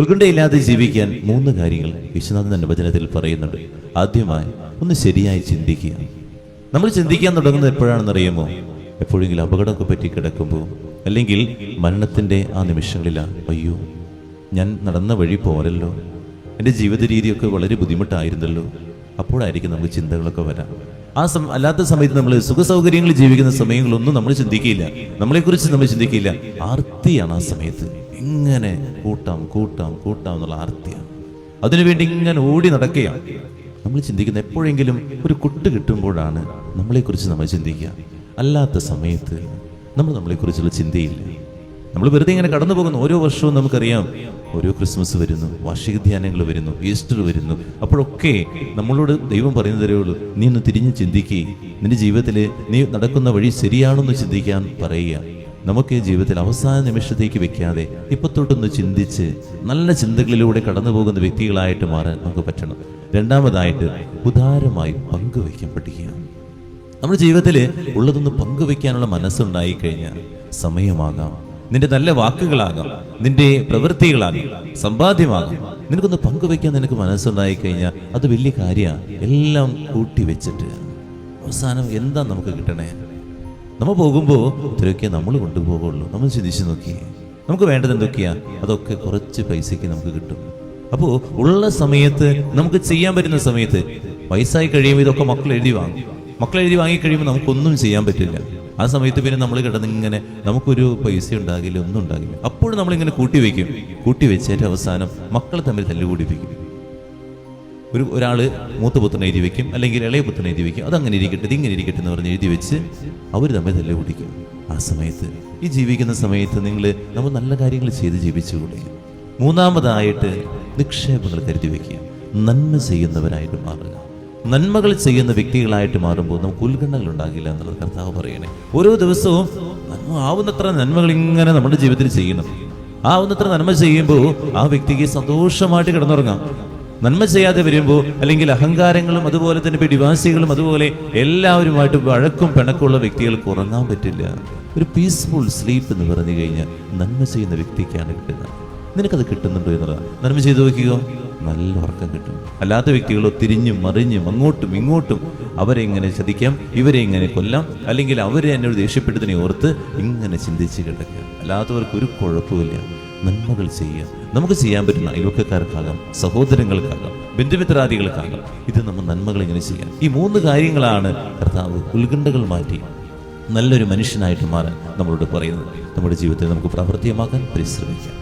ഉത്കണ്ഠയില്ലാതെ ജീവിക്കാൻ 3 കാര്യങ്ങൾ യേശുനാഥൻ തന്റെ വചനത്തിൽ പറയുന്നുണ്ട്. ആദ്യമായി ഒന്ന് ശരിയായി ചിന്തിക്കുക. നമ്മൾ ചിന്തിക്കാൻ തുടങ്ങുന്നത് എപ്പോഴാണെന്നറിയുമോ? എപ്പോഴെങ്കിലും അപകടമൊക്കെ പറ്റി കിടക്കുമ്പോൾ, അല്ലെങ്കിൽ മരണത്തിൻ്റെ ആ നിമിഷങ്ങളിലാണ്. അയ്യോ, ഞാൻ നടന്ന വഴി പോരല്ലോ, എൻ്റെ ജീവിത രീതിയൊക്കെ വളരെ ബുദ്ധിമുട്ടായിരുന്നല്ലോ. അപ്പോഴായിരിക്കും നമുക്ക് ചിന്തകളൊക്കെ വരാം. അല്ലാത്ത സമയത്ത് നമ്മൾ സുഖസൗകര്യങ്ങളിൽ ജീവിക്കുന്ന സമയങ്ങളൊന്നും നമ്മൾ ചിന്തിക്കില്ല, നമ്മളെക്കുറിച്ച് നമ്മൾ ചിന്തിക്കില്ല. ആർത്തിയാണ് ആ സമയത്ത്. ഇങ്ങനെ കൂട്ടാം എന്നുള്ള ആർത്തിയാണ്. അതിനുവേണ്ടി ഇങ്ങനെ ഓടി നടക്കുകയാണ്. നമ്മൾ ചിന്തിക്കുന്ന എപ്പോഴെങ്കിലും ഒരു കുട്ട് കിട്ടുമ്പോഴാണ് നമ്മളെക്കുറിച്ച് നമ്മൾ ചിന്തിക്കുക. അല്ലാത്ത സമയത്ത് നമ്മളെക്കുറിച്ചുള്ള ചിന്തയില്ല. നമ്മൾ വെറുതെ ഇങ്ങനെ കടന്നു പോകുന്നു. ഓരോ വർഷവും നമുക്കറിയാം, ഓരോ ക്രിസ്മസ് വരുന്നു, വാർഷിക ധ്യാനങ്ങൾ വരുന്നു, ഈസ്റ്റർ വരുന്നു. അപ്പോഴൊക്കെ നമ്മളോട് ദൈവം പറയുന്ന തരവുള്ളൂ, നീ ഒന്ന് തിരിഞ്ഞ് ചിന്തിക്കുക. നിന്റെ ജീവിതത്തിൽ നീ നടക്കുന്ന വഴി ശരിയാണെന്ന് ചിന്തിക്കാൻ പറയുക. നമുക്ക് ജീവിതത്തിൽ അവസാന നിമിഷത്തേക്ക് വെക്കാതെ ഇപ്പൊ തൊട്ടൊന്ന് ചിന്തിച്ച് നല്ല ചിന്തകളിലൂടെ കടന്നു പോകുന്ന വ്യക്തികളായിട്ട് മാറാൻ നമുക്ക് പറ്റണം. രണ്ടാമതായിട്ട് ഉദാരമായി പങ്കുവയ്ക്കാൻ പഠിക്കുക. നമ്മുടെ ജീവിതത്തിൽ ഉള്ളതൊന്ന് പങ്കുവെക്കാനുള്ള മനസ്സുണ്ടായി കഴിഞ്ഞാൽ, സമയമാകാം, നിന്റെ നല്ല വാക്കുകളാകാം, നിന്റെ പ്രവൃത്തികളാകാം, സമ്പാദ്യമാകാം, നിനക്കൊന്ന് പങ്കുവെക്കാൻ നിനക്ക് മനസ്സുണ്ടായി കഴിഞ്ഞാൽ അത് വലിയ കാര്യമാണ്. എല്ലാം കൂട്ടി വെച്ചിട്ട് അവസാനം എന്താ നമുക്ക് കിട്ടണേ? നമ്മൾ പോകുമ്പോൾ ഇത്രയൊക്കെ നമ്മൾ കൊണ്ടുപോകുള്ളൂ. നമ്മൾ ചിന്തിച്ച് നോക്കിയേ, നമുക്ക് വേണ്ടത് എന്തൊക്കെയാ? അതൊക്കെ കുറച്ച് പൈസയ്ക്ക് നമുക്ക് കിട്ടും. അപ്പോൾ ഉള്ള സമയത്ത് നമുക്ക് ചെയ്യാൻ പറ്റുന്ന സമയത്ത്, വയസ്സായി കഴിയുമ്പോൾ ഇതൊക്കെ മക്കൾ എഴുതി വാങ്ങിക്കഴിയുമ്പോൾ നമുക്കൊന്നും ചെയ്യാൻ പറ്റില്ല. ആ സമയത്ത് പിന്നെ നമ്മൾ കിടന്നിങ്ങനെ നമുക്കൊരു പൈസ ഉണ്ടാകില്ല, ഒന്നും ഉണ്ടാകില്ല. അപ്പോഴും നമ്മളിങ്ങനെ കൂട്ടി വെച്ചേറ്റ് അവസാനം മക്കൾ തമ്മിൽ തല്ലുകൂടിപ്പിക്കും. ഒരാൾ മൂത്ത പുത്രനെ എഴുതി വെക്കും, അല്ലെങ്കിൽ ഇളയ പുത്രനെ എഴുതി വെക്കും. അതങ്ങനെ ഇരിക്കട്ടെ, ഇതിങ്ങനെ ഇരിക്കട്ടെ എന്ന് പറഞ്ഞ് എഴുതി വെച്ച് അവർ തമ്മിൽ തല്ലുകൂടിക്കും. ആ സമയത്ത്, ഈ ജീവിക്കുന്ന സമയത്ത് നമ്മൾ നല്ല കാര്യങ്ങൾ ചെയ്ത് ജീവിച്ചുകൂടെ? മൂന്നാമതായിട്ട് നിക്ഷേപങ്ങൾ കരുതി വയ്ക്കുക. നന്മ ചെയ്യുന്നവരായിട്ട് മാറുക. നന്മകൾ ചെയ്യുന്ന വ്യക്തികളായിട്ട് മാറുമ്പോൾ നമുക്ക് ഉത്കണ്ഠകൾ ഉണ്ടാകില്ല എന്നുള്ളത് കർത്താവ് പറയണേ. ഓരോ ദിവസവും ആവുന്നത്ര നന്മകൾ ഇങ്ങനെ നമ്മുടെ ജീവിതത്തിൽ ചെയ്യണം. ആവുന്നത്ര നന്മ ചെയ്യുമ്പോൾ ആ വ്യക്തിക്ക് സന്തോഷമായിട്ട് കിടന്നുറങ്ങാം. നന്മ ചെയ്യാതെ വരുമ്പോൾ, അല്ലെങ്കിൽ അഹങ്കാരങ്ങളും അതുപോലെ തന്നെ പിടിവാസികളും അതുപോലെ എല്ലാവരുമായിട്ട് വഴക്കും പിണക്കുള്ള വ്യക്തികൾക്ക് ഉറങ്ങാൻ പറ്റില്ല. ഒരു പീസ്ഫുൾ സ്ലീപ്പ് എന്ന് പറഞ്ഞു കഴിഞ്ഞാൽ നന്മ ചെയ്യുന്ന വ്യക്തിക്കാണ് കിട്ടുന്നത്. നിനക്കത് കിട്ടുന്നുണ്ടോ എന്നുള്ളത് നന്മ ചെയ്തു നോക്കിയോ, നല്ല ഉറക്കം കിട്ടും. അല്ലാത്ത വ്യക്തികളോ തിരിഞ്ഞും മറിഞ്ഞും അങ്ങോട്ടും ഇങ്ങോട്ടും അവരെ ഇങ്ങനെ ചതിക്കാം, ഇവരെ ഇങ്ങനെ കൊല്ലാം, അല്ലെങ്കിൽ അവരെ എന്നോട് ദേഷ്യപ്പെട്ടതിനെ ഓർത്ത് ഇങ്ങനെ ചിന്തിച്ച് കിടക്കുക. അല്ലാത്തവർക്ക് ഒരു കുഴപ്പമില്ല. നന്മകൾ ചെയ്യുക. നമുക്ക് ചെയ്യാൻ പറ്റുന്ന അയൽവക്കക്കാർക്കാകാം, സഹോദരങ്ങൾക്കാകാം, ബന്ധുമിത്രാദികൾക്കാകാം. ഇത് നമ്മൾ നന്മകൾ ഇങ്ങനെ ചെയ്യാം. ഈ 3 കാര്യങ്ങളാണ് കർത്താവ് ഉത്കണ്ഠകൾ മാറ്റി നല്ലൊരു മനുഷ്യനായിട്ട് മാറാൻ നമ്മളോട് പറയുന്നത്. നമ്മുടെ ജീവിതത്തിൽ നമുക്ക് പ്രാവർത്തികമാക്കാൻ പരിശ്രമിക്കാം.